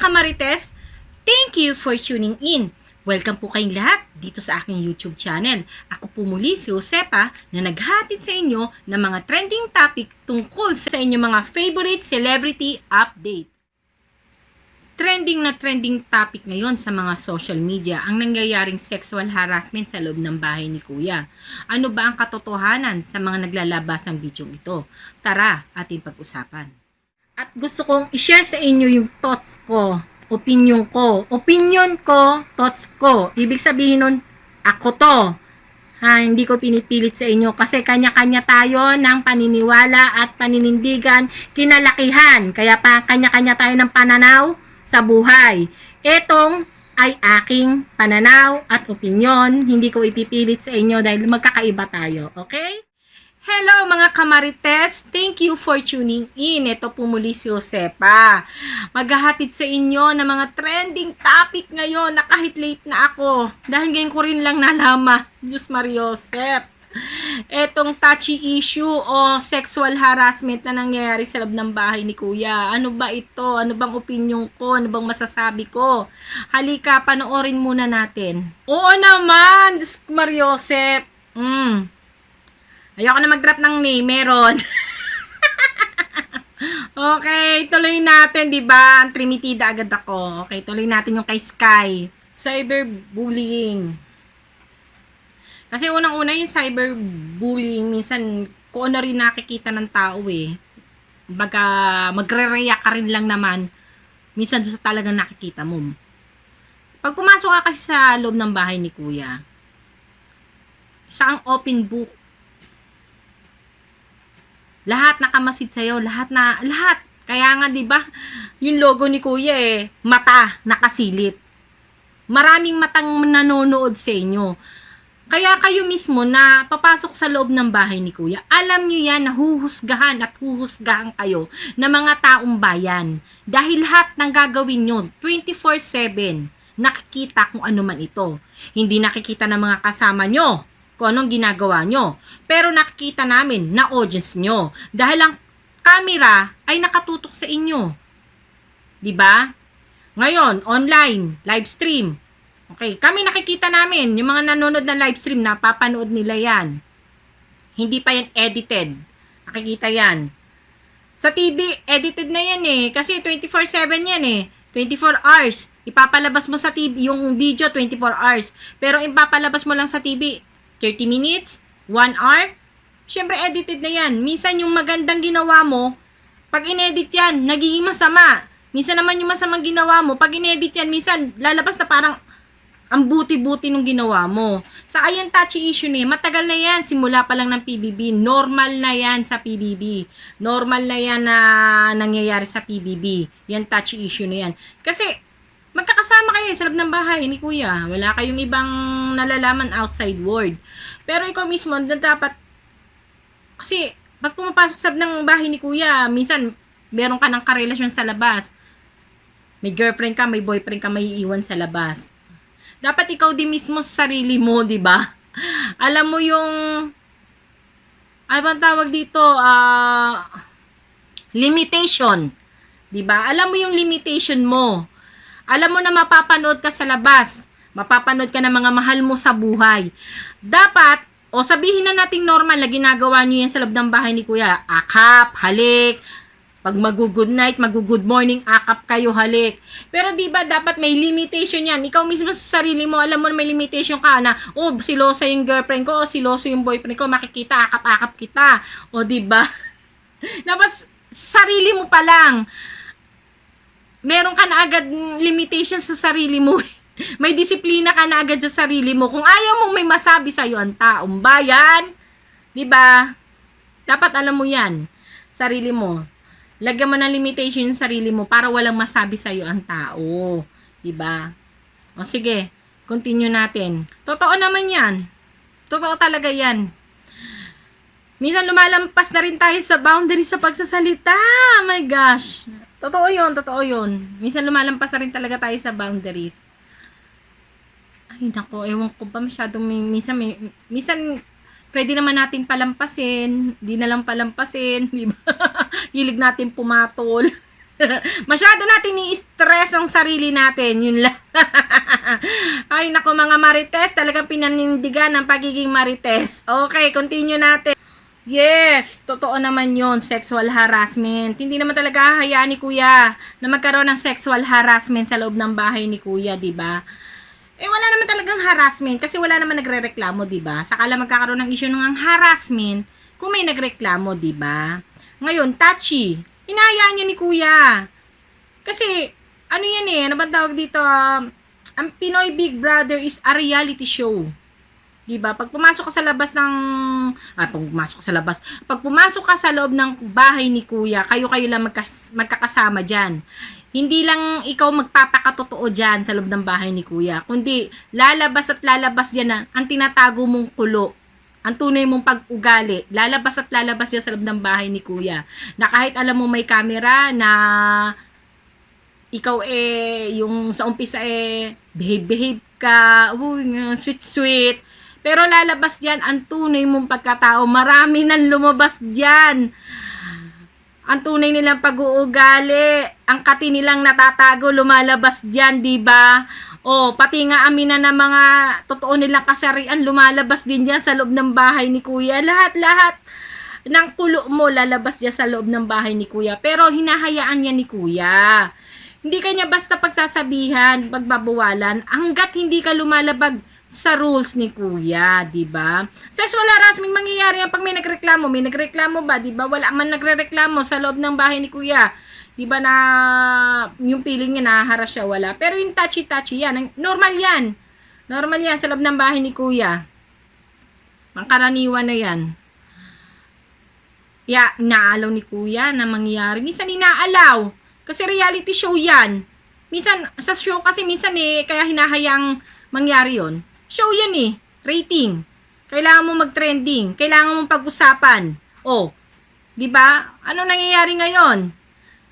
Kamarites, thank you for tuning in. Welcome po kayong lahat dito sa aking YouTube channel. Ako po muli si Josepa na naghatid sa inyo ng mga trending topic tungkol sa inyong mga favorite celebrity update. Trending na trending topic ngayon sa mga social media ang nangyayaring sexual harassment sa loob ng bahay ni Kuya. Ano ba ang katotohanan sa mga naglalabas ng video ito? Tara, ating pag-usapan. At gusto kong i-share sa inyo yung thoughts ko, opinion ko. Opinion ko, thoughts ko. Ibig sabihin nun, ako to. Hindi ko pinipilit sa inyo kasi kanya-kanya tayo ng paniniwala at paninindigan, kinalakihan. Kaya pa kanya-kanya tayo ng pananaw sa buhay. Etong ay aking pananaw at opinion. Hindi ko ipipilit sa inyo dahil magkakaiba tayo. Okay? Hello mga Kamarites! Thank you for tuning in. Ito po muli si Josepa. Maghahatid sa inyo ng mga trending topic ngayon na kahit late na ako. Dahil ngayon ko rin lang nalaman. Diyos Mariosep. Etong touchy issue o sexual harassment na nangyayari sa loob ng bahay ni Kuya. Ano ba ito? Ano bang opinion ko? Ano bang masasabi ko? Halika, panoorin muna natin. Oo naman! Diyos Mariosep. Ayoko na mag-drop ng name, meron. Okay, tuloy natin, 'di ba? Ang trimitida agad ako. Okay, tuloy natin yung kay Sky. Cyberbullying. Kasi unang-una yung cyberbullying, minsan kung ano rin nakikita ng tao eh. Baga, magre-react ka rin lang naman. Minsan doon sa talagang nakikita mo. Pag pumasok ka kasi sa loob ng bahay ni Kuya, isang open book. Lahat nakamasid sa'yo, lahat. Kaya nga 'di ba, yung logo ni Kuya mata nakasilip. Maraming matang nanonood sa inyo. Kaya kayo mismo na papasok sa loob ng bahay ni Kuya, alam niyo yan na huhusgahan at huhusgahan kayo ng mga taong bayan. Dahil lahat ng gagawin nyo, 24/7, nakikita kung ano man ito. Hindi nakikita ng mga kasama nyo kung anong ginagawa nyo. Pero nakikita namin na audience nyo. Dahil ang camera ay nakatutok sa inyo. Diba? Ngayon, online, live stream. Okay, kami nakikita namin, yung mga nanonood ng live stream, napapanood nila yan. Hindi pa yan edited. Nakikita yan. Sa TV, edited na yan kasi 24/7 yan 24 hours. Ipapalabas mo sa TV, yung video 24 hours. Pero ipapalabas mo lang sa TV, 30 minutes, 1 hour, syempre edited na yan. Minsan yung magandang ginawa mo, pag inedit yan, nagiging masama. Minsan naman yung masamang ginawa mo, pag inedit yan, minsan lalabas na parang ang buti-buti nung ginawa mo. Sa ayan touchy issue matagal na yan, simula pa lang ng PBB. Normal na yan sa PBB. Normal na yan na nangyayari sa PBB. Yan touchy issue na yan. Kasi, magkakasama kayo sa loob ng bahay ni Kuya. Wala kayong ibang nalalaman outside world. Pero ikaw mismo, dapat, kasi, pag pumapasok sa loob ng bahay ni Kuya, minsan, meron ka ng karelasyon sa labas. May girlfriend ka, may boyfriend ka, may iiwan sa labas. Dapat ikaw din mismo sa sarili mo, di ba? Alam mo yung, ano bang tawag dito? Limitation. Di ba? Alam mo yung limitation mo. Alam mo na mapapanood ka sa labas. Mapapanood ka ng mga mahal mo sa buhay. Dapat, o sabihin na nating normal na ginagawa nyo yan sa loob ng bahay ni Kuya. Akap, halik. Pag mag-good night, mag-good morning, akap kayo, halik. Pero di ba dapat may limitation yan. Ikaw mismo sa sarili mo, alam mo na may limitation ka na, silosa yung girlfriend ko, siloso yung boyfriend ko, makikita, akap-akap kita. O di ba? Tapos, sarili mo pa lang. Meron ka na agad limitation sa sarili mo. May disiplina ka na agad sa sarili mo. Kung ayaw mong may masabi sa'yo ang taong bayan, di ba? Dapat alam mo yan. Sarili mo. Lagyan mo ng limitation yung sarili mo para walang masabi sa'yo ang tao. Diba? O sige, continue natin. Totoo naman yan. Totoo talaga yan. Minsan lumalampas na rin tayo sa boundary sa pagsasalita. Oh my gosh. Totoo yun. Minsan lumalampas na rin talaga tayo sa boundaries. Ay, nako, ewan ko ba masyadong minsan pwede naman natin palampasin, di na lang palampasin, di ba? Hilig natin pumatol. Masyado natin i-stress ang sarili natin. Yun lang. Ay, nako mga marites. Talagang pinanindigan ng pagiging marites. Okay, continue natin. Yes, totoo naman yon, sexual harassment. Hindi naman talaga hahayaan ni Kuya na magkaroon ng sexual harassment sa loob ng bahay ni Kuya, di ba? Wala naman talagang harassment kasi wala naman nagrereklamo, di ba? Sakala magkakaroon ng issue ng harassment kung may nagreklamo, di ba? Ngayon, touchy. Hinahayaan niya ni Kuya. Kasi, ano yan ano ba tawag dito? Ang Pinoy Big Brother is a reality show. Diba? Pag pumasok ka sa labas ng pag pumasok ka sa loob ng bahay ni Kuya, kayo lang magkakasama diyan. Hindi lang ikaw magpapakatotoo diyan sa loob ng bahay ni Kuya, kundi lalabas diyan ang tinatago mong kulo. Ang tunay mong pag-ugali, lalabas yan sa loob ng bahay ni Kuya. Na kahit alam mo may camera na ikaw yung sa umpisa behave ka, sweet. Pero lalabas diyan ang tunay mong pagkatao. Marami nang lumabas diyan. Ang tunay nilang pag-uugali, ang kati nilang natatago, lumalabas diyan, di ba? Pati nga aminan ng mga totoo nilang kasarian, lumalabas din diyan sa loob ng bahay ni Kuya. Lahat ng kulo mo lalabas diyan sa loob ng bahay ni Kuya. Pero hinahayaan niya ni Kuya. Hindi kanya basta pagsasabihan, pagbabawalan, hanggat hindi ka lumalabag sa rules ni Kuya, di ba? Sexual harassment mangyayari yan pag may nagreklamo ba, di ba? Wala man nagrereklamo sa loob ng bahay ni Kuya. Di ba na yung feeling niya nahaharas siya, wala. Pero yung touchy yan, normal yan. Normal yan sa loob ng bahay ni Kuya. Pangkaraniwan na yan. Inaalaw ni Kuya na mangyayari. Minsan inaalaw. Kasi reality show yan. Minsan, sa show kasi minsan kaya hinahayang mangyari yon. Show yan rating. Kailangan mo mag-trending. Kailangan mo pag-usapan. Di ba? Ano nangyayari ngayon?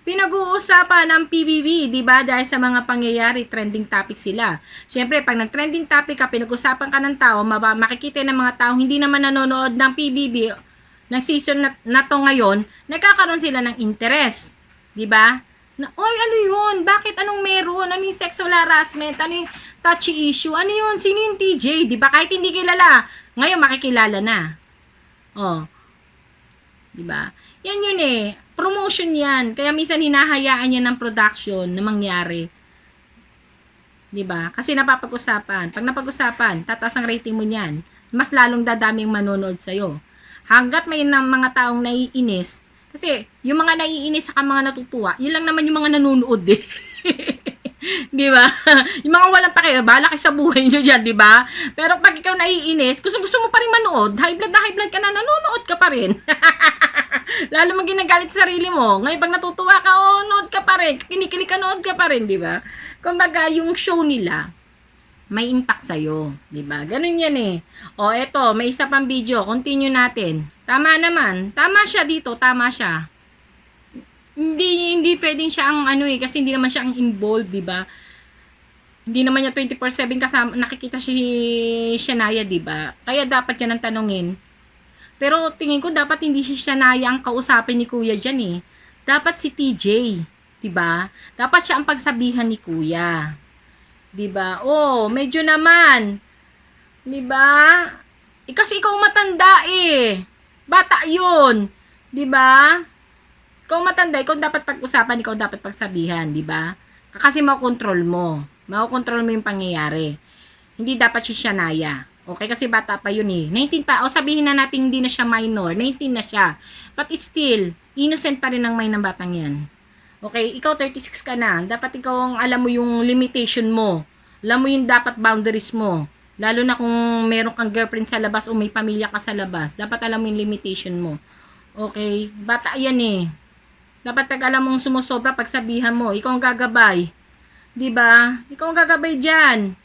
Pinag-uusapan ng PBB, di ba? Dahil sa mga pangyayari, trending topic sila. Siyempre, pag nag-trending topic ka, pinag-usapan ka ng tao, makikita ng mga tao, hindi naman nanonood ng PBB, ng season na to ngayon, nagkakaroon sila ng interest. Di ba? Ano yun? Bakit? Anong meron? Ano yung sexual harassment? Ano yung touchy issue? Ano yun? Sino yung TJ? Di ba? Kahit hindi kilala. Ngayon, makikilala na. Di ba? Yan yun promotion yan. Kaya minsan hinahayaan niya ng production na mangyari. 'Di ba? Kasi napapag-usapan. Pag napag-usapan, tataas ang rating mo niyan. Mas lalong dadaming manonood sa iyo. Hangga't may mga taong naiinis, kasi yung mga naiinis sa mga natutuwa, yun lang naman yung mga nanonood 'Di ba? Yung mga walang pakialam, bahala kayo sa buhay niyo diyan, 'di ba? Pero pag ikaw naiinis, gusto mo pa rin manood, high blood ka na, nanonood ka pa rin. Lalo mong ginagalit sa sarili mo. Ngayon, pag natutuwa ka, nood ka pa rin. Kinikilig ka, nood ka pa rin, di ba? Kumbaga, yung show nila, may impact sa'yo. Di ba? Ganun yan eto, may isa pang video. Continue natin. Tama naman. Tama siya dito. Tama siya. Hindi pwedeng siya ang kasi hindi naman siya ang involved, di ba? Hindi naman niya 24/7 kasama, nakikita si Shania, di ba? Kaya dapat yan ang tanungin. Pero tingin ko dapat hindi si Shania ang kausapin ni Kuya dyan Dapat si TJ, 'di ba? Dapat siya ang pagsabihan ni Kuya. 'Di ba? Medyo naman. 'Di ba? Kasi ikaw matanda Bata 'yun. 'Di ba? Ikaw matanda, ikaw dapat pag-usapan, ikaw dapat pagsabihan, 'di ba? Kasi makokontrol mo. Makokontrol mo yung pangyayari. Hindi dapat si Shania. Okay, kasi bata pa yun 19 pa. Sabihin na natin hindi na siya minor. 19 na siya. But still, innocent pa rin ang mind ng batang yan. Okay, ikaw 36 ka na. Dapat ikaw ang alam mo yung limitation mo. Alam mo yung dapat boundaries mo. Lalo na kung meron kang girlfriend sa labas o may pamilya ka sa labas. Dapat alam mo yung limitation mo. Okay, bata yan Dapat pag alam mong sumusobra, pagsabihan mo. Ikaw ang gagabay. Diba? Ikaw ang gagabay dyan.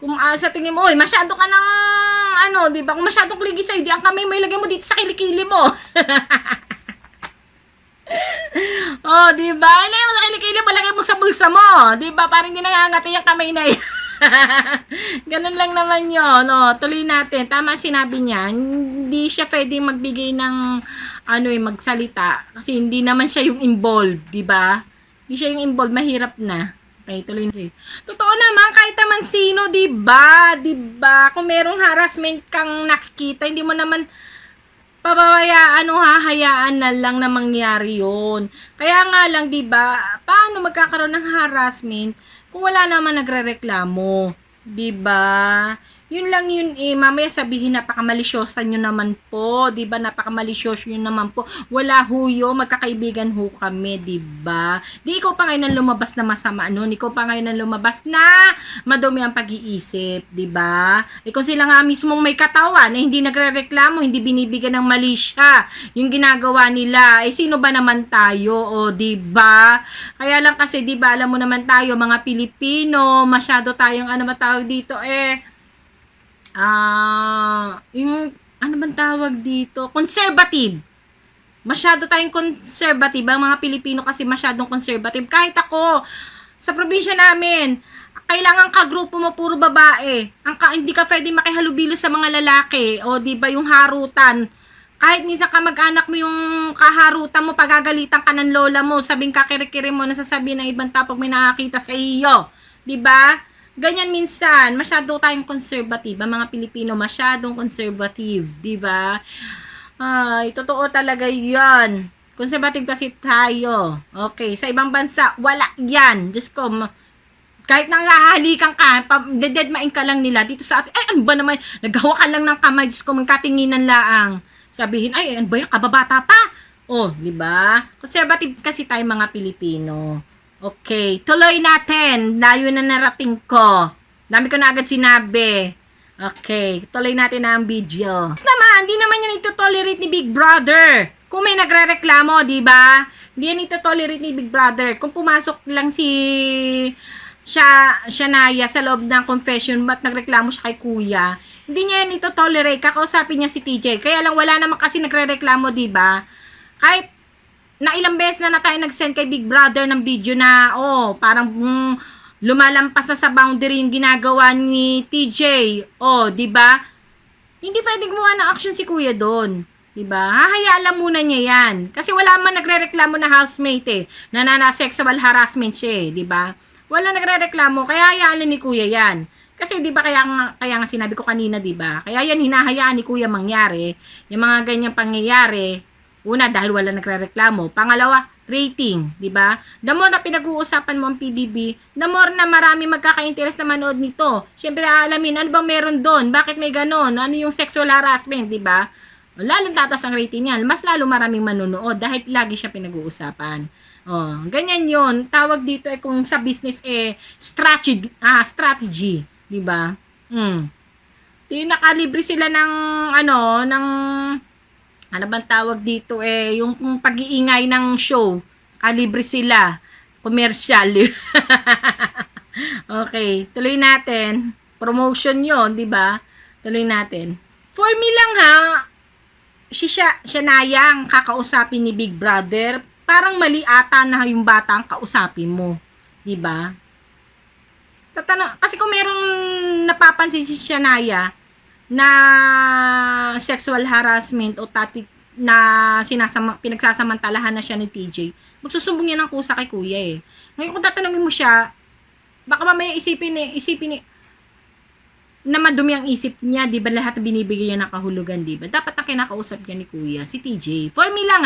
Kung sa tingin mo, masyado ka ng, di ba? Kung masyadong kligi sa'yo, di ang kamay mo ilagay mo dito sa kilikili mo. Di ba? Ilagay mo sa kilikili mo, lagay mo sa bulsa mo. Di ba? Parang hindi nangangati yung kamay na yan. Ganun lang naman yun. No? Tuloy natin. Tama sinabi niya. Hindi siya pwedeng magbigay ng magsalita. Kasi hindi naman siya yung involved. Diba? Hindi siya yung involved. Mahirap na. Okay, tuloy natin. Totoo naman, kahit naman sino, diba? Diba? Kung merong harassment kang nakikita, hindi mo naman pababayaan o hahayaan na lang na mangyari yun. Kaya nga lang, diba? Paano magkakaroon ng harassment kung wala naman nagrereklamo, 'di ba? Yun lang yun mamaya sabihin napakamalisyosa nyo naman po, 'di ba? Napakamalisyoso nyo naman po. Wala huyo, magkakaibigan ho kami, 'di ba? Di ikaw pa ngayon ang lumabas na masama noon, ikaw pa ngayon ang lumabas na madumi ang pag-iisip, 'di ba? Kung sila nga mismong may katawan na hindi nagrereklamo, hindi binibigyan ng malisya yung ginagawa nila, sino ba naman tayo, o 'di ba? Kaya lang kasi 'di ba, alam mo naman tayo mga Pilipino, masyado tayong ano ba tawag dito yung ano bang tawag dito? Conservative. Masyado tayong conservative. Ang mga Pilipino kasi masyadong conservative. Kahit ako, sa probinsya namin, kailangan ka grupo mo puro babae. Hindi ka pwede makihalubilo sa mga lalaki. O di ba yung harutan. Kahit minsan ka mag-anak mo yung kaharutan mo, pagagalitan ka ng lola mo, sabing kakirikiri mo, nasasabihin ng ibang tao pag may nakakita sa iyo. Di ba? Ganyan minsan, masyado tayong conservative. Ang mga Pilipino, masyadong conservative. Diba? Ay, totoo talaga yan. Conservative kasi tayo. Okay, sa ibang bansa, wala yan. Diyos ko, kahit nangahalikan ka, dededmain ka lang nila. Dito sa atin, ay, ano ba naman, naghawa ka lang ng kamay, Diyos ko, magkatinginan laang. Sabihin, ay, ano ba yan, kababata pa? Oh, diba? Conservative kasi tayo mga Pilipino. Okay, tuloy natin. Layo na narating ko. Dami ko na agad sinabi. Okay, tuloy natin na ang video. Naman, hindi naman yan ito-tolerate ni Big Brother. Kung may nagre-reklamo, di ba? Hindi yan ito-tolerate ni Big Brother. Kung pumasok lang si Shanaya sa loob ng confession, ba't nagreklamo siya kay Kuya? Hindi niya yan ito-tolerate. Kakausapin niya si TJ. Kaya lang wala naman kasi nagre-reklamo, di ba? Kahit na ilang beses na tayo nag-send kay Big Brother ng video na, parang lumalampas na sa boundary yung ginagawa ni TJ. Di ba? Hindi pwedeng gumawa ng action si Kuya doon. Di ba? Hahayaan lang muna niya yan. Kasi wala man nagrereklamo na housemate na sexual harassment siya di ba? Wala nagrereklamo, kaya hayaan ni Kuya yan. Kasi di ba kaya nga sinabi ko kanina, di ba? Kaya yan hinahayaan ni Kuya mangyari. Yung mga ganyang pangyayari. Una, dahil wala nagrereklamo. Pangalawa, rating, di ba? The more na pinag-uusapan mo ang PBB, the more na marami magkaka-interest na manood nito. Siyempre, aalamin, ano bang meron doon? Bakit may ganon? Ano yung sexual harassment, di ba? Lalong tatas ang rating yan. Mas lalo maraming manonood dahil lagi siya pinag-uusapan. Ganyan yon. Tawag dito kung sa business strategy, di ba? Yung nakalibre sila ng ano bang tawag dito yung pag-iingay ng show. Kalibre sila. Commercial. Okay, tuloy natin. Promotion 'yon, 'di ba? Tuloy natin. For me lang siya nayang kakausapin ni Big Brother. Parang mali ata na yung bata ang kausapin mo, 'di ba? Kasi kung merong napapansin si Shanaya na sexual harassment o na pinagsasamantalahan na siya ni TJ, magsusumbong yan ng kusa kay Kuya Ngayon kung tatanungin mo siya, baka mamaya isipin na madumi ang isip niya, di ba lahat na binibigay niya ng kahulugan, di ba? Dapat ang kinakausap niya ni Kuya, si TJ. For me lang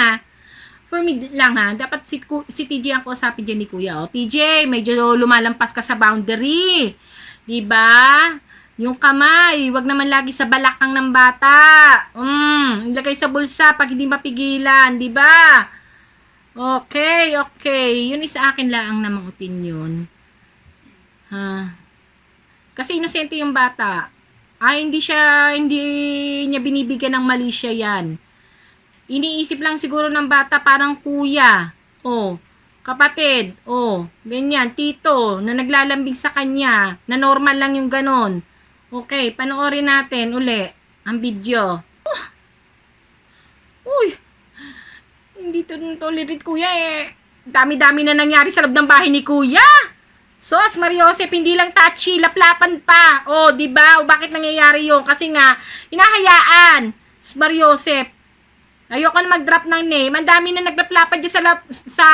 dapat si TJ ang kausapin niya ni Kuya. TJ, medyo lumalampas ka sa boundary. Di ba? Yung kamay, wag naman lagi sa balakang ng bata. Ilagay sa bulsa pag hindi mapigilan, di ba? Okay. Yun sa akin lang namang opinion. Kasi inosente yung bata. Hindi niya binibigyan ng mali siya yan. Iniisip lang siguro ng bata parang kuya. Kapatid. Ganyan. Tito, na naglalambing sa kanya. Na normal lang yung ganon. Okay, panoorin natin uli ang video. Uy! Hindi to tolerate Kuya Dami-dami na nangyari sa loob ng bahay ni Kuya. Sos, Mariosep, hindi lang touchy, laplapan pa. O, di ba? O, bakit nangyayari yun? Kasi nga, hinahayaan. Sos, Mariosep, ayoko na mag-drop ng name. Ang dami na naglaplapan dyan sa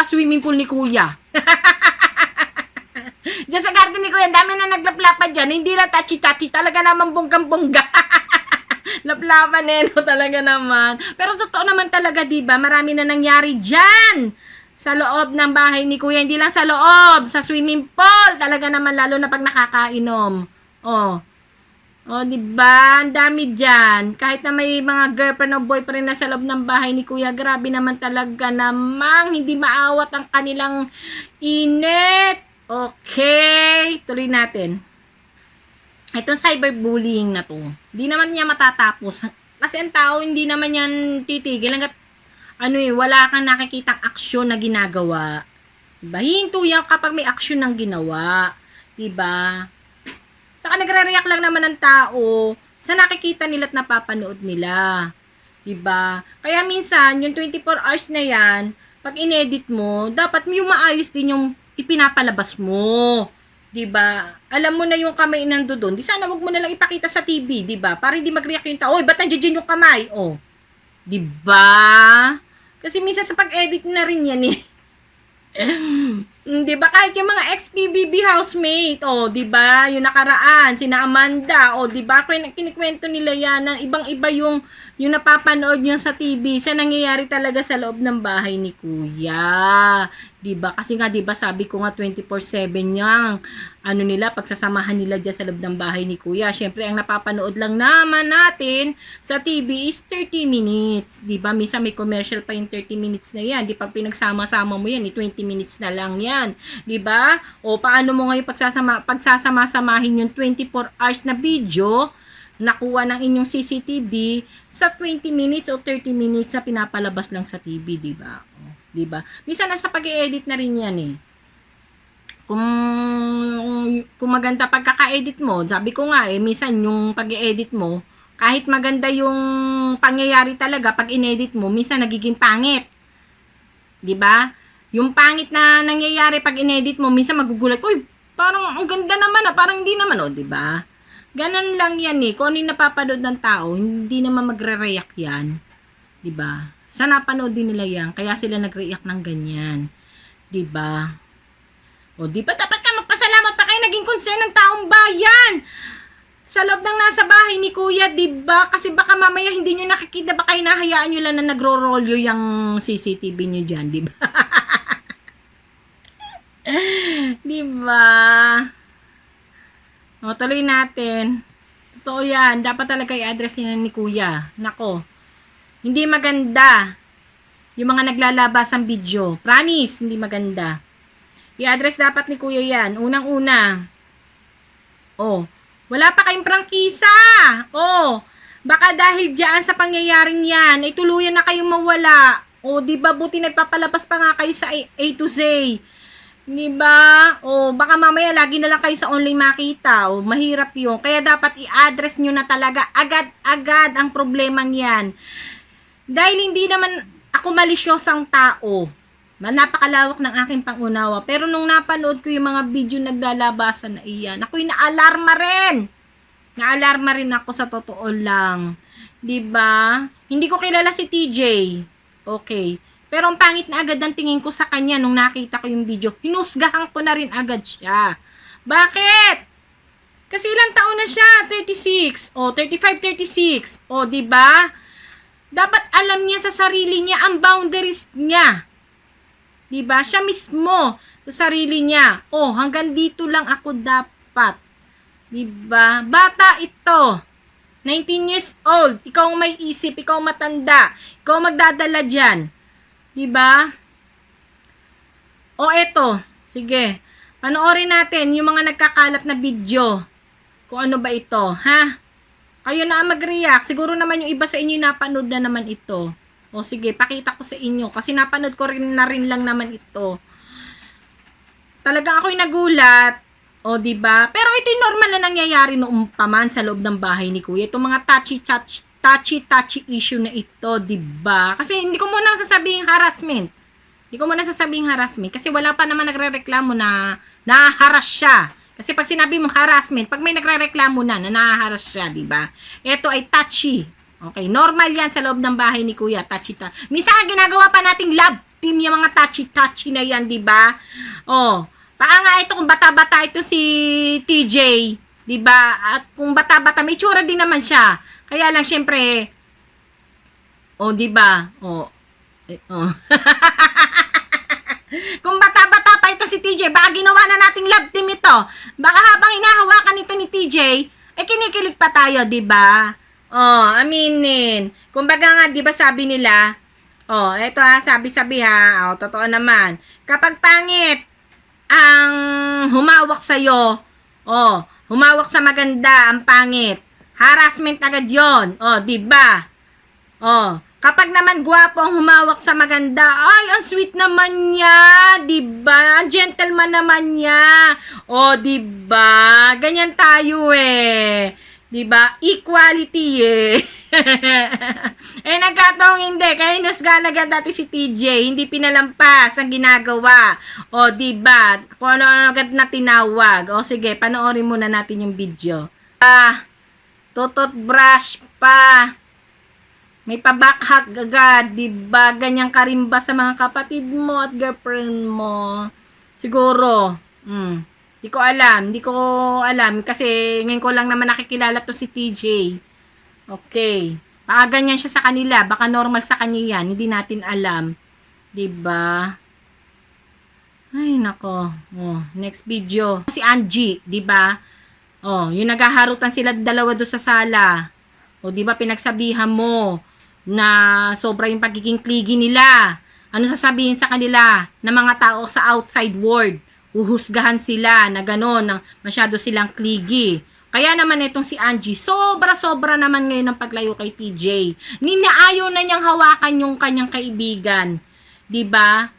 swimming pool ni Kuya. Diyan sa garden ni Kuya, ang dami na naglaplapan dyan. Hindi lang touchy-touchy, talaga naman bonggang-bongga. Laplapan no, talaga naman. Pero totoo naman talaga, di ba? Marami na nangyari dyan sa loob ng bahay ni Kuya. Hindi lang sa loob, sa swimming pool. Talaga naman, lalo na pag nakakainom. Oh. Oh, di ba? Ang dami dyan. Kahit na may mga girlfriend o boyfriend na sa loob ng bahay ni Kuya, grabe naman talaga namang hindi maawat ang kanilang init. Okay, tuloy natin. Itong cyberbullying na to, hindi naman niya matatapos. Kasi ang tao, hindi naman yan titigil. Hanggat, wala kang nakikitang aksyon na ginagawa. Diba? Hinto yan kapag may aksyon ng ginawa. Diba? Saka nagre-react lang naman ng tao sa nakikita nila at napapanood nila. Diba? Kaya minsan, yung 24 hours na yan, pag inedit mo, dapat yung maayos din yung ipinapalabas mo. Diba? Alam mo na yung kamay nandoon. Di sana wag mo na lang ipakita sa TV, diba? Para hindi mag-react yung tao. Oy, ba't nandiyan yung kamay? Oh. Diba? Kasi minsan sa pag-edit na rin yan eh. Diba? Kahit yung mga ex-PBB housemate, oh, diba? Yung nakaraan, sina Amanda, oh, diba? Kinikwento nila yan na ibang-iba yung napapanood nyo sa TV sa nangyayari talaga sa loob ng bahay ni Kuya. Diba? Kasi nga, diba, sabi ko nga 24/7 yang nila, pagsasamahan nila dyan sa loob ng bahay ni Kuya. Syempre, ang napapanood lang naman natin sa TV is 30 minutes. Diba? Minsan may commercial pa yung 30 minutes na yan. Di pag pinagsama-sama mo yan, 20 minutes na lang yan. Diba? O paano mo ngayon pagsasama-samahin yung 24 hours na video nakuha ng inyong CCTV sa 20 minutes o 30 minutes na pinapalabas lang sa TV, di ba? Di ba? Minsan nasa pag-i-edit na rin 'yan eh. Kung maganda pagkaka-edit mo, sabi ko nga eh, minsan yung pag-i-edit mo, kahit maganda yung pangyayari talaga, pag inedit mo, minsan nagiging pangit. Di ba? Yung pangit na nangyayari pag inedit mo, minsan magugulat, uy, parang ang ganda naman parang hindi naman, di ba? Ganon lang yan eh. Kung ano yung napapanood ng tao, hindi naman magre-react yan. Diba? Sa napanood din nila yan. Kaya sila nag-react ng ganyan. Diba? O diba? Dapat ka magpasalamat pa kayo naging concern ng taong bayan. Sa loob ng nasa bahay ni Kuya, diba? Kasi baka mamaya hindi nyo nakikita. Baka hinahayaan nyo lang na nagro-rolyo yung CCTV nyo dyan. Diba? Diba? O, tuloy natin. Totoo yan. Dapat talaga i-address ni Kuya. Nako. Hindi maganda. Yung mga naglalabas ng video. Promise, hindi maganda. I-address dapat ni Kuya yan. Unang-una. Oh, wala pa kayong prangkisa. Oh, baka dahil dyan sa pangyayaring yan, ay tuluyan na kayong mawala. Oh, di ba buti nagpapalabas pa nga kayo sa A to Z. Diba? O, baka mamaya lagi na lang kayo sa online makita. O, mahirap yun. Kaya dapat i-address nyo na talaga agad-agad ang problemang yan. Dahil hindi naman ako malisyosang tao. Napakalawak ng aking pangunawa. Pero nung napanood ko yung mga video naglalabasan na iyan, ako'y naalarma rin. Naalarma rin ako sa totoo lang. Diba? Hindi ko kilala si TJ. Okay. Pero ang pangit na agad ang tingin ko sa kanya nung nakita ko yung video. Hinusgahan ko na rin agad siya. Bakit? Kasi ilang taon na siya? 36. O, 35, 36. O, diba? Dapat alam niya sa sarili niya ang boundaries niya. Diba? Siya mismo sa sarili niya. O, hanggang dito lang ako dapat. Diba? Bata ito. 19 years old. Ikaw ang may isip. Ikaw ang matanda. Ikaw ang magdadala dyan. Diba? O eto, sige. Panoorin natin yung mga nagkakalat na video. Kung ano ba ito, ha? Kayo na ang mag-react. Siguro naman yung iba sa inyo napanood na naman ito. O sige, pakita ko sa inyo. Kasi napanood ko rin lang naman ito. Talagang ako'y nagulat. O diba? Pero ito yung normal na nangyayari noong paman sa loob ng bahay ni Kuya. Itong mga touchy issue na ito, diba? Kasi hindi ko muna sasabihin harassment. Hindi ko muna sasabing harassment kasi wala pa naman nagrereklamo na nahaharas siya. Kasi pag sinabi mo harassment, pag may nagrereklamo na nahaharas siya, di ba? Ito ay touchy. Okay, normal yan sa loob ng bahay ni Kuya, touchy. Minsan ginagawa pa nating love team yung mga touchy na yan, di ba? Oh, baka nga ito kung bata-bata ito si TJ, di ba? At kung bata-bata, may tsura din naman siya. Kaya lang syempre, oh, di ba? Oh. Oh. Kung bata-bata pa ito si TJ, baka ginawa na nating love team ito. Baka habang hinahawakan ito ni TJ, kinikilig pa tayo, di ba? Oh, aminin. Kumbaga nga, di ba sabi nila, oh, ito ha, sabi-sabi ha, oh, totoo naman. Kapag pangit ang humawak sa'yo, oh, humawak sa maganda ang pangit, harassment agad yon. Oh, di ba? Oh, kapag naman gwapo ang humawak sa maganda, ay, ang sweet naman niya, di ba? Ang gentleman naman niya. Oh, di ba? Ganyan tayo eh. Di ba? Equality eh. Eh, nagkataong hindi. Kaya inusga na agad dati si TJ. Hindi pinalampas ang ginagawa. O, di ba? Kung ano agad na tinawag. O, sige, panoorin muna natin yung video. Toothbrush pa. May pabakhak agad, di ba? Ganyang karimba sa mga kapatid mo at girlfriend mo. Siguro. Hindi ko alam. Kasi ngayon ko lang naman nakikilala to si TJ. Okay. Baka ganyan siya sa kanila. Baka normal sa kanya yan. Hindi natin alam. Di ba? Ay, nako. Oh, next video. Si Angie, di ba? Oh, yung naghaharutan sila dalawa doon sa sala. O, di ba pinagsabihan mo na sobra yung pagiging kligi nila. Ano sasabihin sa kanila ng mga tao sa outside world? Uhusgahan sila na gano'n, na masyado silang kligi. Kaya naman itong si Angie, sobra-sobra naman ngayon ang paglayo kay TJ. Ninaayaw na niyang hawakan yung kanyang kaibigan. 'Di ba?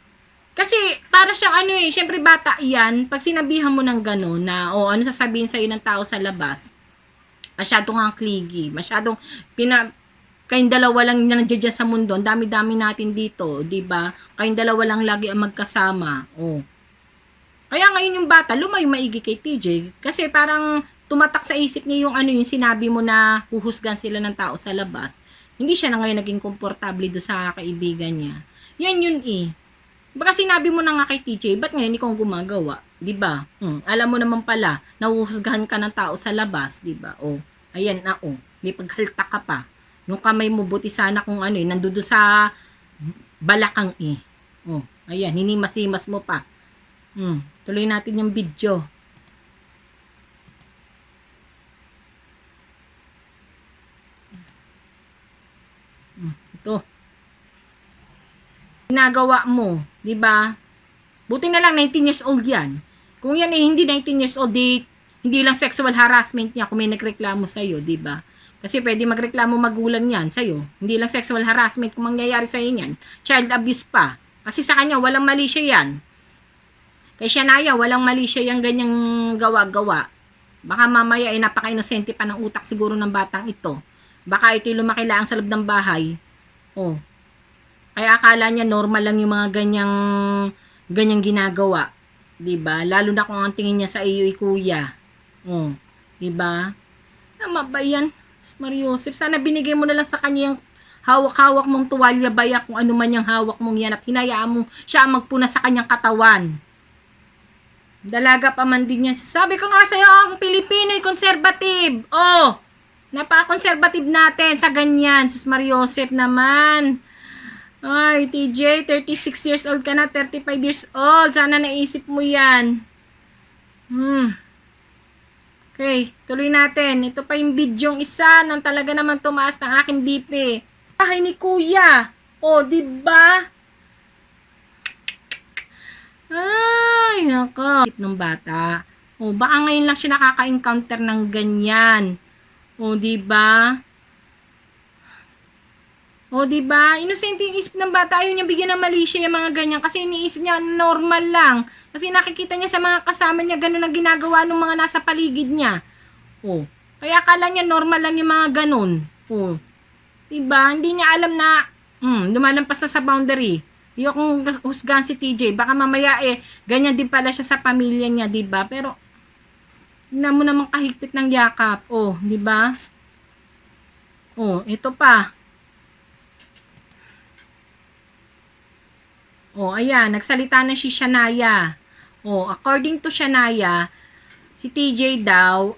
Kasi para siyang syempre bata 'yan. Pag sinabihan mo ng gano'n na ano sasabihin sa iyo ng tao sa labas? Masyadong ang kligi, masyadong kayong dalawa lang na nandiyan sa mundo. Ang dami-dami natin dito, 'di ba? Kayong dalawa lang lagi ang magkasama. Kaya ngayon yung bata, lumayo maigi kay TJ. Kasi parang tumatak sa isip niya yung sinabi mo na huhusgan sila ng tao sa labas. Hindi siya na ngayon naging komportable do sa kaibigan niya. Yan yun eh. Baka sinabi mo na nga kay TJ, ba't ngayon ikaw gumagawa? Diba? Alam mo naman pala, nahuhusgahan ka ng tao sa labas. Diba? Ayan na may paghalta ka pa. Yung kamay mo, buti sana kung nandoon sa balakang ayan, hinimas-himas mo pa. Tuloy natin yung video. Ito. Ginagawa mo, 'di ba? Buti na lang 19 years old 'yan. Kung yan hindi 19 years old, hindi lang sexual harassment niya kung may nagreklamo sa iyo, 'di ba? Kasi pwede magreklamo magulang 'yan sa iyo. Hindi lang sexual harassment kung mangyayari sa iyo 'yan. Child abuse pa. Kasi sa kanya walang mali siya 'yan. Kay Shania, walang mali siya yung ganyang gawa-gawa. Baka mamaya ay napaka-inosente pa ng utak siguro ng batang ito. Baka ito'y lumaki lang sa loob ng bahay. Kaya akala niya normal lang yung mga ganyang ginagawa. 'Di ba? Lalo na kung ang tingin niya sa iyo ay kuya. 'Di ba? Tama ba yan? Mario Joseph, sana binigay mo na lang sa kanya yung hawak-hawak mong tuwalya baya kung ano man yung hawak mong yan at hinayaan mo siya magpuna sa kanyang katawan. Dalaga pa man din yan. Sabi ko nga sa'yo, ang Pilipino ay conservative. Napaka-conservative natin sa ganyan. Sus Mario Joseph naman. Ay, TJ, 36 years old ka na, 35 years old. Sana naisip mo yan. Okay, tuloy natin. Ito pa yung bidyong isa nang talaga naman tumaas ng aking BP. Bahay ni Kuya. Diba? Ay, nako. Isip ng bata. Baka ngayon lang siya nakaka-encounter ng ganyan. Diba? Diba? Innocent yung isip ng bata. Ayaw niya bigyan ng mali siya yung mga ganyan. Kasi iniisip niya normal lang. Kasi nakikita niya sa mga kasama niya ganun ang ginagawa ng mga nasa paligid niya. Kaya akala niya normal lang yung mga ganun. Diba? Hindi niya alam na lumalampas na sa boundary. Yung husgahan si TJ, baka mamaya ganyan din pala siya sa pamilya niya, 'di ba? Pero tingnan mo naman kahigpit ng yakap. Oh, 'di ba? Oh, ito pa. Oh, ayan, nagsalita na si Shanaya. Oh, according to Shanaya, si TJ daw,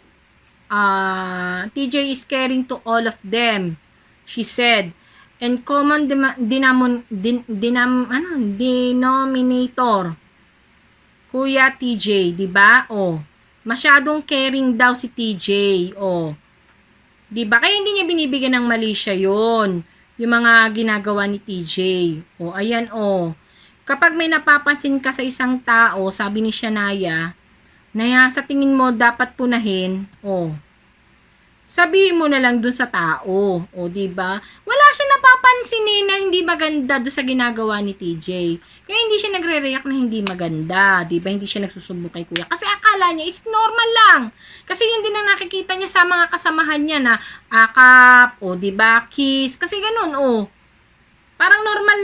TJ is caring to all of them, she said. And common denominator, Kuya TJ, di ba? Oh, masyadong caring daw si TJ. Oh, di ba? Kaya hindi niya binibigyan ng mali siya yun. Yung mga ginagawa ni TJ. Oh, ayan, oh. Kapag may napapansin ka sa isang tao, sabi ni Shanaya, na sa tingin mo dapat punahin, oh, sabihin mo na lang dun sa tao, o di ba? Wala siya napapansin na hindi maganda do sa ginagawa ni TJ. Kaya hindi siya nagre-react na hindi maganda, di ba? Hindi siya nagsusumbong kay kuya kasi akala niya is normal lang. Kasi yun din ang nakikita niya sa mga kasamahan niya na akap, o di ba? Kiss, kasi ganun, oh. Parang normal,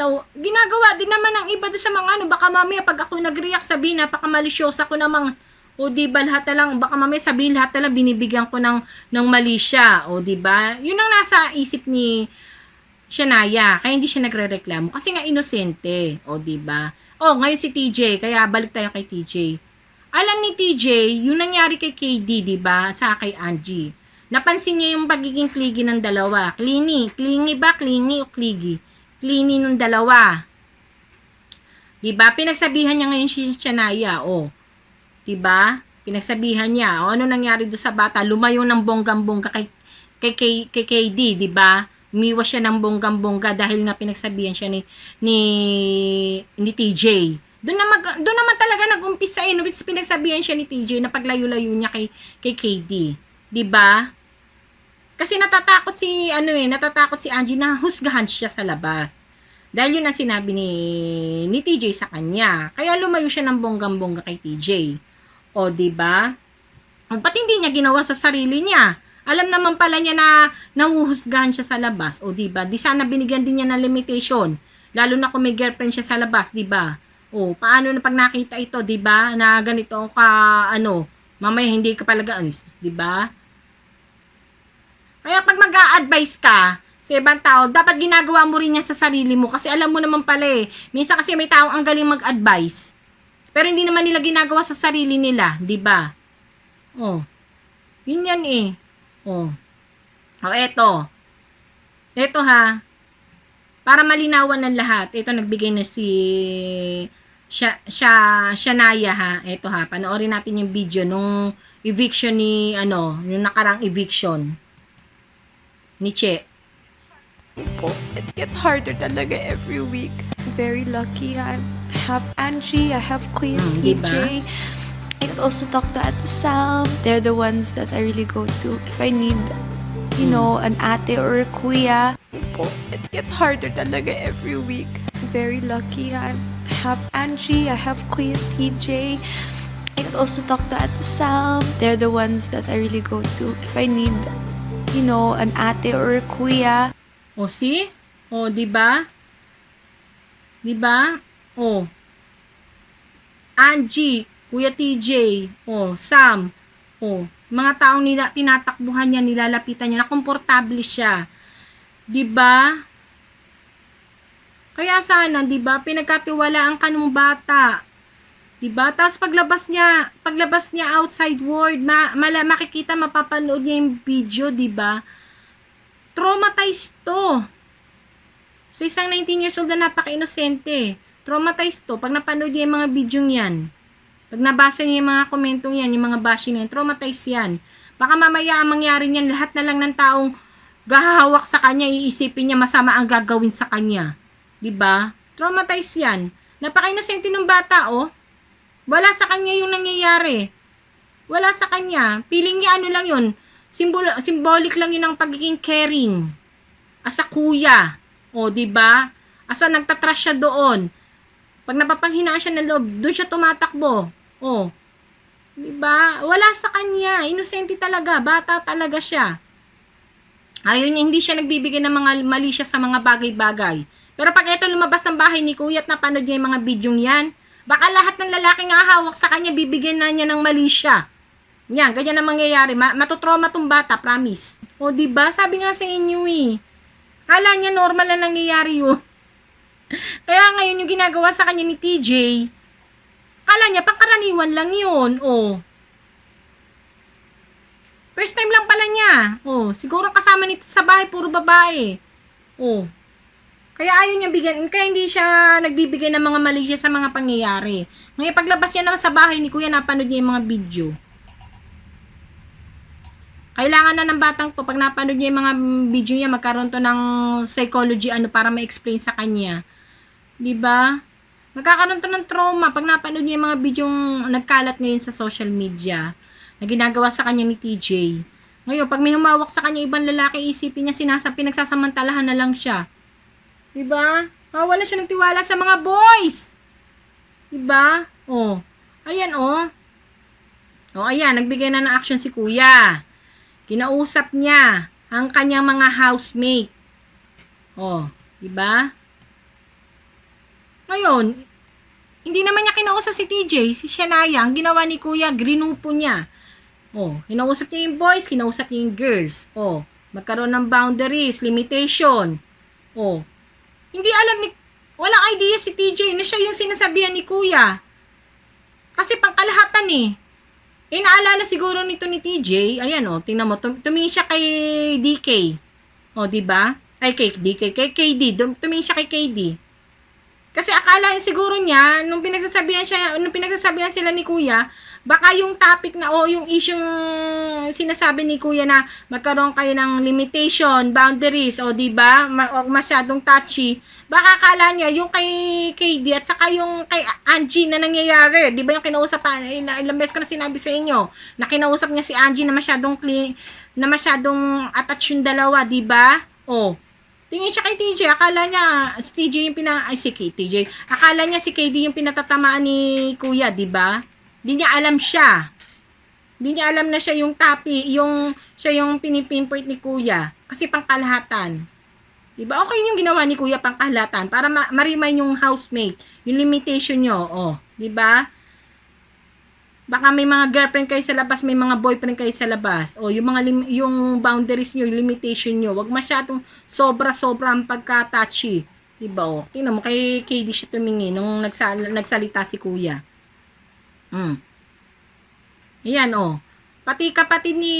oh. Ginagawa din naman ng iba do sa mga ano, baka mamaya pag ako nag-react sabihin napaka-malisyosa ko namang, o di ba lahat na lang, baka mamaya sabihin lahat na lang binibigyan ko ng mali siya, o di ba? Yun ang nasa isip ni Shanaya, kaya hindi siya nagrereklamo kasi nga inosente, o di ba? Oh, ngayon si TJ, kaya balik tayo kay TJ. Alam ni TJ, yung nangyari kay KD, di ba, sa kay Angie. Napansin niyo yung pagiging clingy ng dalawa. Clingy ba? Clingy o clingy? Clingy ng dalawa. Diba? Pinagsabihan niya ngayon si Shanaya. O. Diba? Pinagsabihan niya. O ano nangyari do sa bata? Lumayo ng bonggang-bongga kay KD. Diba? Umiwas siya ng bonggang-bongga dahil nga pinagsabihan siya ni TJ. Doon naman talaga nag-umpisa pinagsabihan siya ni TJ na paglayo-layo niya kay KD. 'Di ba? Kasi natatakot si Angie na husgahan siya sa labas. Dahil yun ang sinabi ni TJ sa kanya. Kaya lumayo siya ng bonggang-bongga kay TJ. O, 'di ba? O, ba't hindi niya ginawa sa sarili niya? Alam naman pala niya na nahuhusgahan siya sa labas. O, 'di ba? Di sana binigyan din niya ng limitation. Lalo na kung may girlfriend siya sa labas, 'di ba? O, paano na pag nakita ito, 'di ba? Na ganito ka mamaya hindi ka pala honest, 'di ba? Kaya pag mag-a-advise ka sa ibang tao, dapat ginagawa mo rin yan sa sarili mo kasi alam mo naman pala minsan kasi may tao ang galing mag-advise. Pero hindi naman nila ginagawa sa sarili nila, 'di ba? Oh. Yun yan Oh. Oh, eto. Eto ha. Para malinawan ng lahat, ito nagbigay na si Shanaya ha. Eto ha, panoorin natin yung video nung eviction yung nakarang eviction ni Che. It gets harder talaga every week. Very lucky. I have Angie, I have Kuya TJ. Diba? I could also talk to Ate Sam. They're the ones that I really go to if I need, an ate or a kuya. It gets harder talaga every week. Very lucky. I have Angie, I have Kuya TJ. I could also talk to Ate Sam. They're the ones that I really go to if I need, an ate or a kuya. O, see? O, diba? Diba? O. Angie, Kuya TJ, o, Sam, o, mga taong tinatakbuhan niya, nilalapitan niya, na komportable siya. Diba? Kaya sana, diba, pinagkatiwalaan ka ng bata. Diba? Tapos paglabas niya outside world, makikita, mapapanood niya yung video, diba? Traumatized to. Sa isang 19 years old na napaka-inosente. Traumatized to. Pag napanood niya yung mga video niyan, pag nabasa niya yung mga komentong yan, yung mga bashing yan, traumatized yan. Baka mamaya ang mangyari niyan, lahat na lang ng taong gahahawak sa kanya, iisipin niya masama ang gagawin sa kanya. Diba? Traumatized yan. Napaka-inosente ng bata, oh. Wala sa kanya yung nangyayari. Wala sa kanya. Feeling niya lang yun. Symbolic lang yun ng pagiging caring. As a kuya. O, diba? Asa nagtatrash siya doon. Pag napapanghinaan siya ng loob, doon siya tumatakbo. O. Diba? Wala sa kanya. Inosente talaga. Bata talaga siya. Ayun, hindi siya nagbibigay ng mga mali siya sa mga bagay-bagay. Pero pag ito lumabas ng bahay ni kuya at napanood niya yung mga bidyong yan, baka lahat ng lalaki nga hawak sa kanya, bibigyan na niya ng mali siya. Yan, ganyan ang mangyayari. Matutrauma tong bata, promise. O, diba? Sabi nga sa inyo eh. Kala niya normal na nangyayari yun. Kaya ngayon yung ginagawa sa kanya ni TJ, kala niya pangkaraniwan lang yun. O. First time lang pala niya. O, siguro kasama nito sa bahay, puro babae. O. Kaya ayaw niya bigyan, kaya hindi siya nagbibigay ng mga mali siya sa mga pangyayari. Ngayon paglabas niya naman sa bahay ni kuya, napanood niya yung mga video. Kailangan na ng batang to, pag napanood niya yung mga video niya, magkaroon to ng psychology, para ma-explain sa kanya. Diba? Magkakaroon to ng trauma, pag napanood niya yung mga video nagkalat ngayon sa social media, na ginagawa sa kanya ni TJ. Ngayon, pag may humawak sa kanya ibang lalaki, isipin niya, pinagsasamantalahan na lang siya. Diba? Wala siya nagtiwala sa mga boys. Diba? Oh. Ayan, oh. Oh, ayan. Nagbigay na ng action si kuya. Kinausap niya ang kanyang mga housemate. Oh. Diba? Ngayon, hindi naman niya kinausap si TJ, si Shania. Ang ginawa ni kuya, grinupo niya. Oh. Kinausap niya yung boys, kinausap niya yung girls. Oh. Magkaroon ng boundaries, limitation. Oh. Hindi alam ni, walang idea si TJ na siya yung sinasabihan ni kuya. Kasi pangkalahatan eh. Naalala siguro nito ni TJ, ayan o, tingnan mo, tumingin siya kay DK. O, diba? Ay, kay DK, kay KD, tumingin siya kay KD. Kasi akala siguro niya, nung pinagsasabihan sila ni kuya, baka yung topic na yung issue sinasabi ni kuya na magkaroon kayo ng limitation, boundaries, diba? Masyadong touchy. Baka akala niya yung kay KD at saka yung kay Angie na nangyayari. Diba yung kinausap ilang beses ko na sinabi sa inyo na kinausap niya si Angie na masyadong na masyadong attached yung dalawa, diba? Tingin siya kay TJ, akala niya si TJ yung TJ. Akala niya si KD yung pinatatamaan ni kuya, diba? Hindi niya alam siya. Hindi niya alam na siya yung siya yung pinipinpoint ni kuya. Kasi pangkalahatan. Diba? Okay yung ginawa ni kuya pangkalahatan. Para ma-remind yung housemate. Yung limitation nyo. Diba? Baka may mga girlfriend kayo sa labas, may mga boyfriend kayo sa labas. Yung boundaries nyo, yung limitation nyo. Huwag masyadong sobra-sobra ang pagka-touchy. Diba? Tingnan mo, kay KD siya tumingin nung nagsalita si kuya. Ayan pati kapatid ni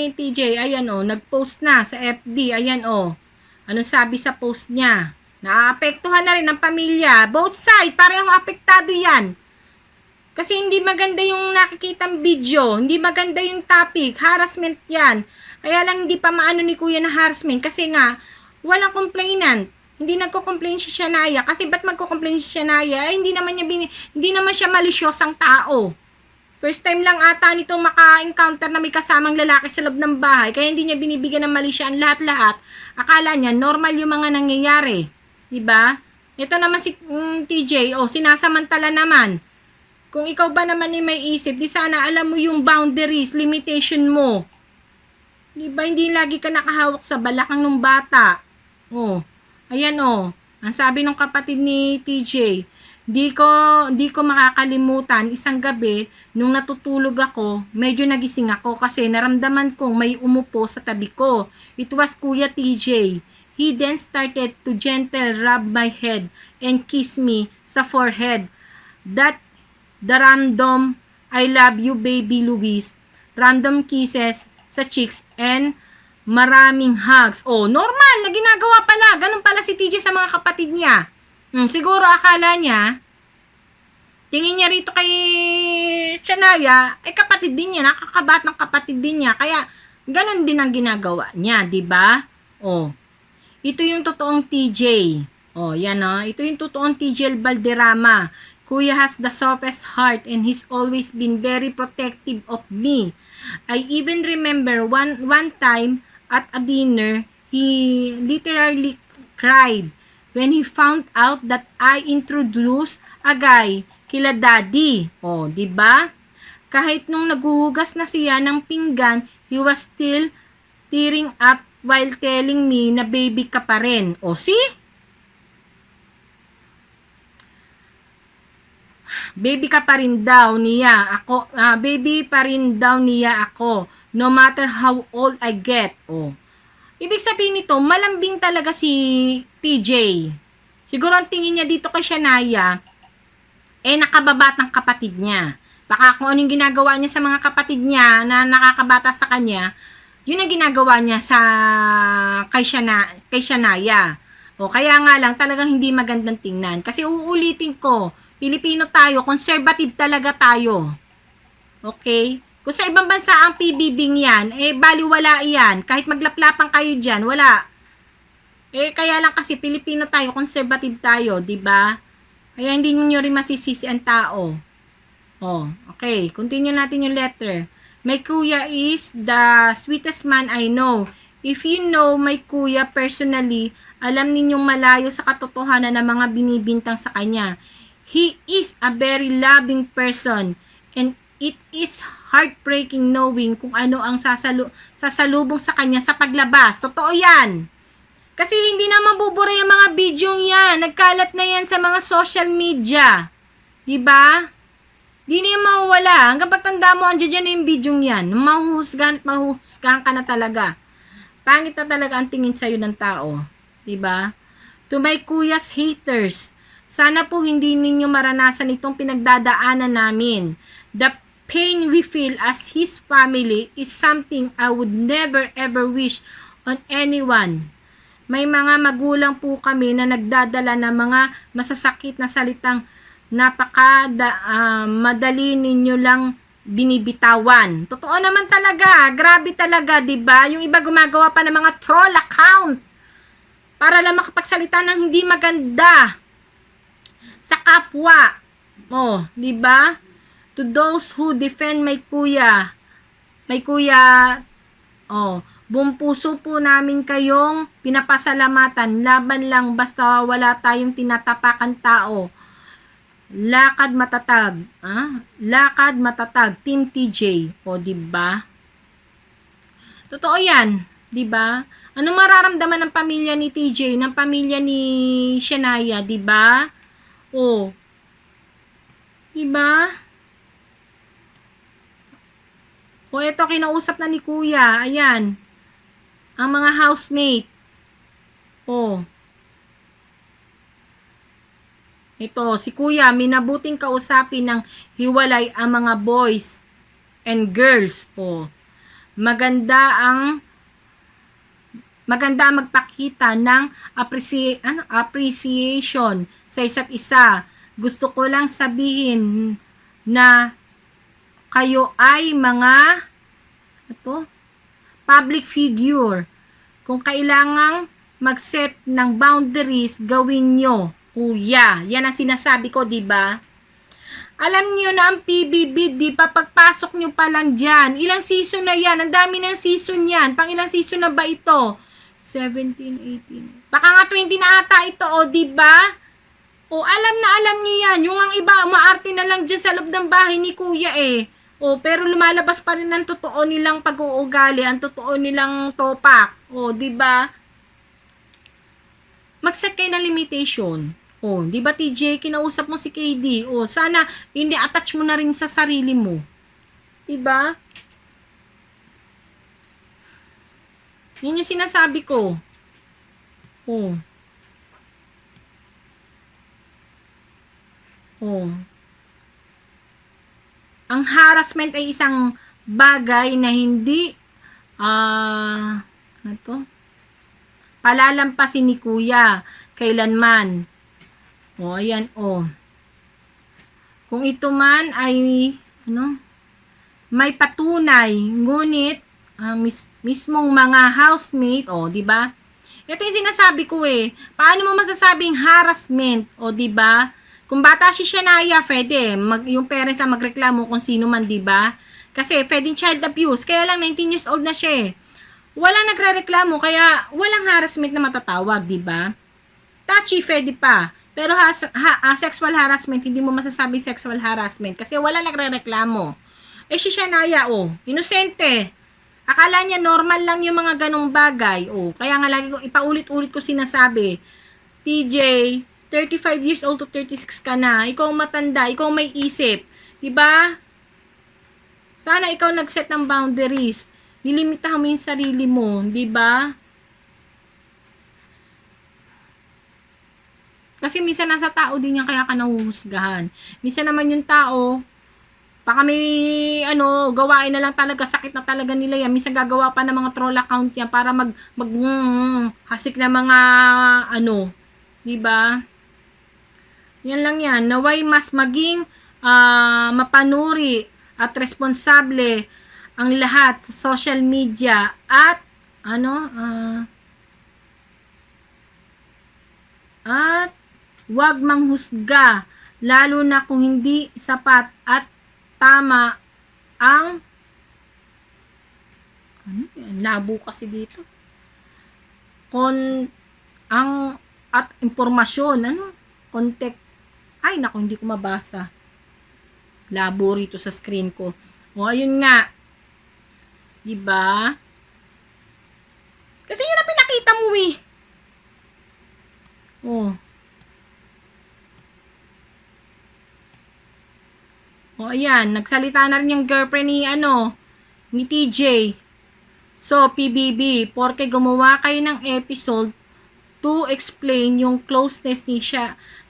TJ, ayan nag-post na sa FB, ayan anong sabi sa post niya? Naaapektuhan na rin ang pamilya, both side, parehong apektado yan. Kasi hindi maganda yung nakikitang video, hindi maganda yung topic, harassment yan. Kaya lang hindi pa maano ni kuya na harassment kasi nga walang complainant. Hindi nagko-complain si Shania. Kasi ba't magko-complain si Shania? Hindi naman siya malisyosang tao. First time lang ata nitong maka-encounter na may kasamang lalaki sa loob ng bahay. Kaya hindi niya binibigyan ng mali siya ang lahat-lahat. Akala niya, normal yung mga nangyayari. Diba? Ito naman si TJ, sinasamantala naman. Kung ikaw ba naman may isip, di sana alam mo yung boundaries, limitation mo. Diba? Hindi lagi ka nakahawak sa balakang ng bata. Ayan ang sabi ng kapatid ni TJ, di ko makakalimutan, isang gabi, nung natutulog ako, medyo nagising ako kasi naramdaman kong may umupo sa tabi ko. It was Kuya TJ. He then started to gentle rub my head and kiss me sa forehead. The random, I love you baby Luis, random kisses sa cheeks and maraming hugs. Normal na ginagawa pala. Ganun pala si TJ sa mga kapatid niya. Siguro akala niya, tingin niya rito kay Shania, kapatid din niya, nakakabat ng kapatid din niya. Kaya, ganun din ang ginagawa niya, diba? Ito yung totoong TJ. Yan ito yung totoong TJ Valderrama. Kuya has the softest heart and he's always been very protective of me. I even remember one time, at a dinner, he literally cried when he found out that I introduced a guy kila daddy. Diba? Kahit nung naghuhugas na siya ng pinggan, he was still tearing up while telling me na baby ka pa rin. See? Baby ka pa rin daw niya ako. Baby pa rin daw niya ako. No matter how old I get. Oh. Ibig sabihin nito, malambing talaga si TJ. Siguro ang tingin niya dito kay Shania, nakababatang kapatid niya. Baka kung anong ginagawa niya sa mga kapatid niya na nakakabata sa kanya, yun ang ginagawa niya sa kay Shania. O kaya nga lang talagang hindi magandang tingnan. Kasi uulitin ko, Pilipino tayo, conservative talaga tayo. Okay? Kung sa ibang bansa ang PBB yan, baliwala yan. Kahit maglaplapan kayo dyan, wala. Kaya lang kasi Pilipino tayo, conservative tayo, di ba? Kaya hindi niyo rin masisisi ang tao. Okay. Continue natin yung letter. My kuya is the sweetest man I know. If you know my kuya personally, alam ninyong malayo sa katotohanan ng mga binibintang sa kanya. He is a very loving person and it is heartbreaking knowing kung ano ang sasalubong sa kanya sa paglabas. Totoo yan. Kasi hindi naman bubura yung mga video yan. Nagkalat na yan sa mga social media. Diba? Di na yung mawawala. Hanggang pagtanda mo, andyan na yung video yan. Mahuhusgahan at mahuhusgahan ka na talaga. Pangit na talaga ang tingin sa'yo ng tao. Diba? To my kuya's haters, sana po hindi ninyo maranasan itong pinagdadaanan namin. The pain we feel as his family is something I would never ever wish on anyone. May mga magulang po kami na nagdadala ng mga masasakit na salitang madali ninyo lang binibitawan. Totoo naman talaga, grabe talaga, 'di ba? Yung iba gumagawa pa ng mga troll account para lang makapagsalita ng hindi maganda sa kapwa. 'Di ba? To those who defend my kuya, buong puso po namin kayong pinapasalamatan. Laban lang basta wala tayong tinatapakan tao. Lakad matatag. Lakad matatag. Team TJ. Diba? Totoo yan. Diba? Ano mararamdaman ng pamilya ni TJ, ng pamilya ni Shania, diba? Diba? Ito, kinausap na ni kuya. Ayan. Ang mga housemate. Ito, si kuya, minabuting kausapin ng hiwalay ang mga boys and girls. Maganda ang magpakita ng appreciation sa isa't isa. Gusto ko lang sabihin na kayo ay mga public figure. Kung kailangang mag-set ng boundaries, gawin nyo, kuya. Yan ang sinasabi ko, diba? Alam nyo na ang PBB, di pa pagpasok nyo pa lang dyan. Ilang season na yan? Ang dami ng season yan. Pang ilang season na ba ito? 17, 18. Baka nga 20 na ata ito, diba? Alam na alam nyo yan. Yung ang iba, maarte na lang dyan sa loob ng bahay ni kuya pero lumalabas pa rin ang totoo nilang pag-uugali, ang totoo nilang topak. Di ba? Mag-set kayo ng limitation. Di ba TJ, kinausap mo si KD. Sana ini-attach mo na rin sa sarili mo. Di ba? Yun yung sinasabi ko. Ang harassment ay isang bagay na hindi palalampasin ni kuya kailanman. Ayan, kung ito man ay may patunay, ngunit mismong mga housemate, di ba? Ito yung sinasabi ko Paano mo masasabing harassment, di ba? Kung bata si Shania, pwede. Yung parents ang magreklamo kung sino man, diba? Kasi pwedeng child abuse. Kaya lang 19 years old na siya Wala nagre-reklamo, kaya walang harassment na matatawag, diba? Touchy, pwede pa. Pero sexual harassment, hindi mo masasabing sexual harassment. Kasi wala nagre-reklamo. Si Shania, inosente. Akala niya normal lang yung mga ganong bagay. Kaya nga lagi ko, ipaulit-ulit ko sinasabi, TJ, 35 years old to 36 ka na. Ikaw matanda, ikaw may isip. Diba? Sana ikaw nag-set ng boundaries. Nilimitahan mo yung sarili mo. Diba? Kasi minsan nasa tao din yan kaya ka nahuhusgahan. Minsan naman yung tao, baka may gawain na lang talaga, sakit na talaga nila yan. Minsan gagawa pa ng mga troll account yan para hasik na mga diba? Yan lang yan. Naway mas maging mapanuri at responsable ang lahat sa social media at at wag manghusga, lalo na kung hindi sapat at tama ang labo kasi dito. At impormasyon, contact. Ay, naku, hindi ko mabasa. Labo rito sa screen ko. O, ayun nga. Diba? Kasi yun ang pinakita mo eh. Oh. O, ayan. Nagsalita na rin yung girlfriend ni TJ. So, PBB, porke gumawa kayo ng episode to explain yung closeness ni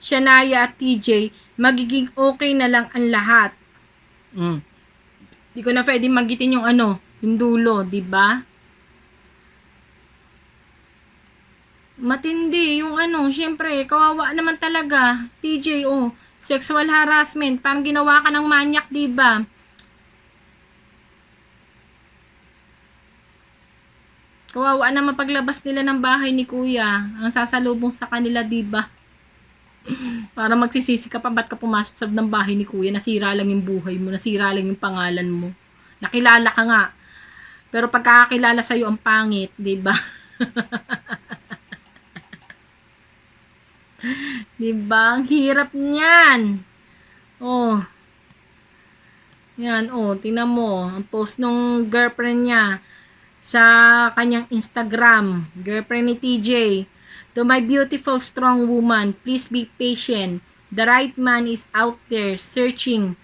Shania at TJ, magiging okay na lang ang lahat. Di ko na pwedeng magitin yung yung dulo, di ba? Matindi yung syempre, kawawa naman talaga. TJ, sexual harassment, parang ginawa ka ng manyak, di ba? Kawawa naman paglabas nila ng bahay ni Kuya. Ang sasalubong sa kanila, di ba? Para magsisisi ka pa, ba't ka pumasok sa loob ng bahay ni Kuya? Nasira lang yung buhay mo, nasira lang yung pangalan mo. Nakilala ka nga. Pero pagkakakilala sa'yo ang pangit, di ba? Diba? Ang hirap niyan. Yan, tingnan mo. Ang post nung girlfriend niya sa kanyang Instagram. Girlfriend ni TJ. To my beautiful, strong woman, please be patient. The right man is out there searching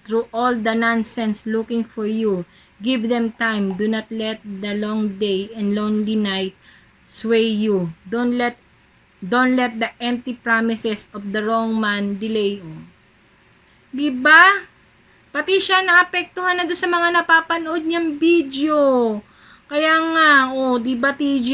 through all the nonsense looking for you. Give them time. Do not let the long day and lonely night sway you. Don't let the empty promises of the wrong man delay you. Diba? Pati siya naapektuhan na doon sa mga napapanood niyang video. Kaya nga, diba TJ?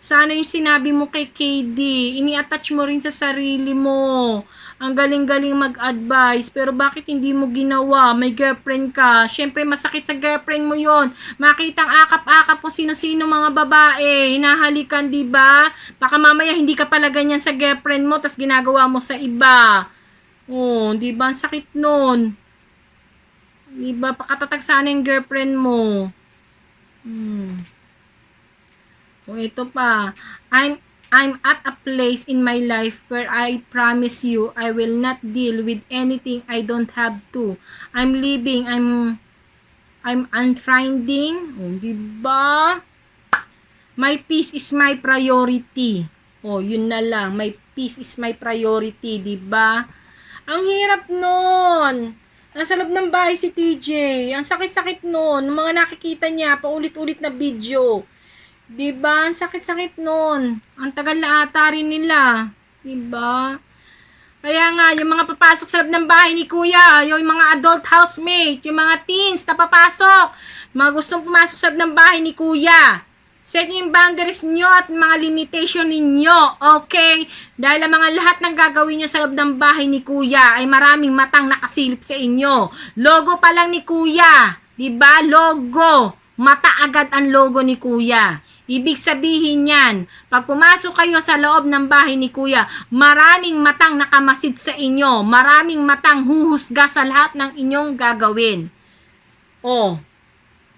Sana yung sinabi mo kay KD, ini-attach mo rin sa sarili mo. Ang galing-galing mag-advise, pero bakit hindi mo ginawa? May girlfriend ka. Syempre, masakit sa girlfriend mo yon. Makitang akap-akap kung sino-sino mga babae. Hinahalikan, diba? Baka mamaya hindi ka pala ganyan sa girlfriend mo, tas ginagawa mo sa iba. Diba? Ang sakit nun. Diba? Pakatatag sana yung girlfriend mo. Ito pa. I'm at a place in my life where I promise you I will not deal with anything I don't have to. I'm leaving. I'm unfinding. Diba? My peace is my priority. Yun na lang. My peace is my priority. Diba? Ang hirap nun. Nasa loob ng bahay si TJ. Ang sakit-sakit nun. Mga nakikita niya, paulit-ulit na video. Diba? Ang sakit-sakit nun. Ang tagal na ata rin nila. Diba? Kaya nga, yung mga papasok sa loob ng bahay ni Kuya, yung mga adult housemate, yung mga teens na papasok, mga gustong pumasok sa loob ng bahay ni Kuya, set yung boundaries nyo at mga limitation ninyo, okay? Dahil ang mga lahat ng gagawin nyo sa loob ng bahay ni Kuya ay maraming matang nakasilip sa inyo. Logo pa lang ni Kuya, diba? Logo. Mata agad ang logo ni Kuya. Ibig sabihin yan, pag pumasok kayo sa loob ng bahay ni Kuya, maraming matang nakamasid sa inyo, maraming matang huhusga sa lahat ng inyong gagawin.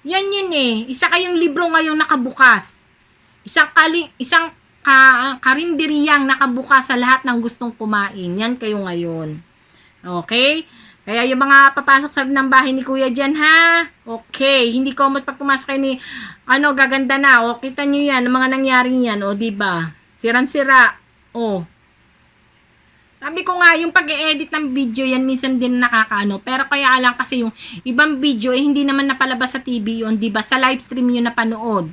Yan yun eh. Isa kayong libro ngayong nakabukas. Isang karinderyang nakabukas sa lahat ng gustong kumain. Yan kayo ngayon. Okay? Kaya yung mga papasok sa loob ng bahay ni Kuya dyan, ha? Okay. Hindi komot pag pumasok kayo ni, gaganda na. O, kita nyo yan, ang mga nangyaring yan. O, diba? Sirang-sira. O. Sabi ko nga, yung pag-edit ng video yan, minsan din nakakaano. Pero kaya lang kasi yung ibang video, hindi naman napalabas sa TV yun, diba? Sa live stream yun napanood.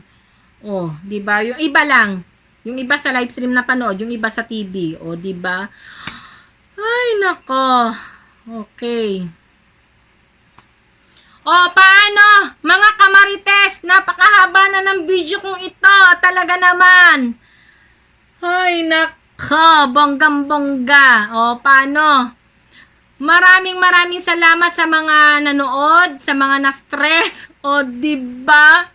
O, diba? Yung iba lang. Yung iba sa live stream napanood, yung iba sa TV. O, diba? Ay, nako. Okay. O, paano? Mga kamarites, napakahaba na ng video kong ito. Talaga naman. Ay, nako. Bonggang-bongga. O, paano? Maraming salamat sa mga nanood, sa mga na-stress. O, diba?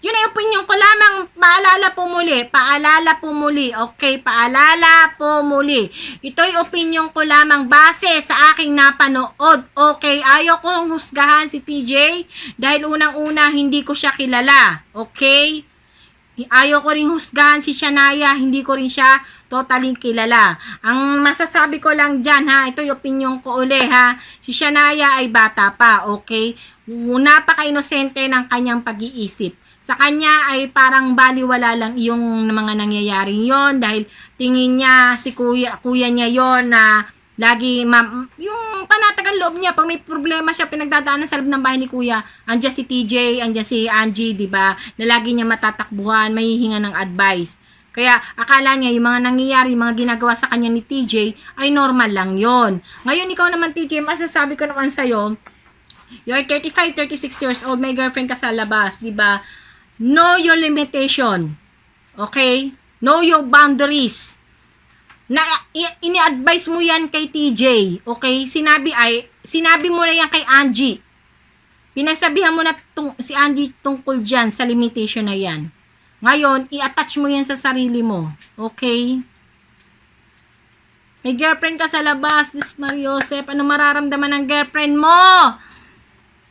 Yun ay opinion ko lamang. Paalala po muli. Okay, paalala po muli. Ito'y opinion ko lamang base sa aking napanood. Okay, ayaw kong husgahan si TJ dahil unang-una hindi ko siya kilala. Okay? Ayaw ko rin husgahan si Shania, hindi ko rin siya totally kilala. Ang masasabi ko lang dyan, ha, ito'y opinion ko uli, ha. Si Shania ay bata pa, okay? Napaka-inosente ng kanyang pag-iisip. Sa kanya ay parang baliwala lang yung mga nangyayaring yon dahil tingin niya si kuya niya yon na lagi yung panatagang loob niya pag may problema siya pinagdadaanan sa loob ng bahay ni kuya, andiyan si TJ, andiyan si Angie, di ba, na lagi niya matatakbuhan, mahihinga ng advice. Kaya akala niya yung mga nangyayari, mga ginagawa sa kanya ni TJ ay normal lang yon. Ngayon ikaw naman TJ, masasabi ko naman sa'yo, you're 35, 36 years old, may girlfriend ka sa labas, di ba? Know your limitation. Okay? Know your boundaries. Na ini-advise mo yan kay TJ. Okay? Sinabi mo na yan kay Angie. Pinagsabihan mo na si Angie tungkol dyan sa limitation na yan. Ngayon, i-attach mo yan sa sarili mo. Okay? May girlfriend ka sa labas, Diyos Mariosep. Ano mararamdaman ng girlfriend mo?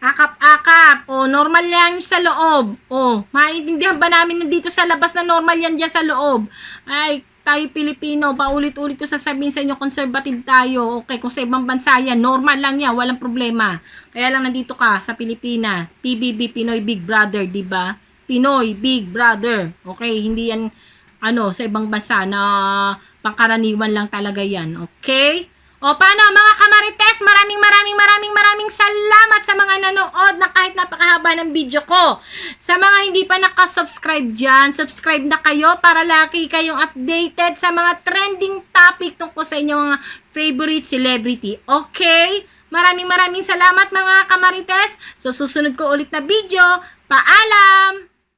Akap-akap. O, normal lang sa loob. O, maintindihan ba namin nandito sa labas na normal yan dyan sa loob? Ay, tayo Pilipino, paulit-ulit ko sasabihin sa inyo, conservative tayo. Okay, kung sa ibang bansa yan, normal lang yan, walang problema. Kaya lang nandito ka sa Pilipinas, PBB, Pinoy Big Brother, di ba? Pinoy Big Brother. Okay, hindi yan, sa ibang bansa na pangkaraniwan lang talaga yan. Okay? O paano mga kamarites, maraming salamat sa mga nanood na kahit napakahaba ng video ko. Sa mga hindi pa nakasubscribe dyan, subscribe na kayo para lagi kayong updated sa mga trending topic tungkol sa inyong mga favorite celebrity. Okay? Maraming salamat mga kamarites. Sa susunod ko ulit na video, paalam!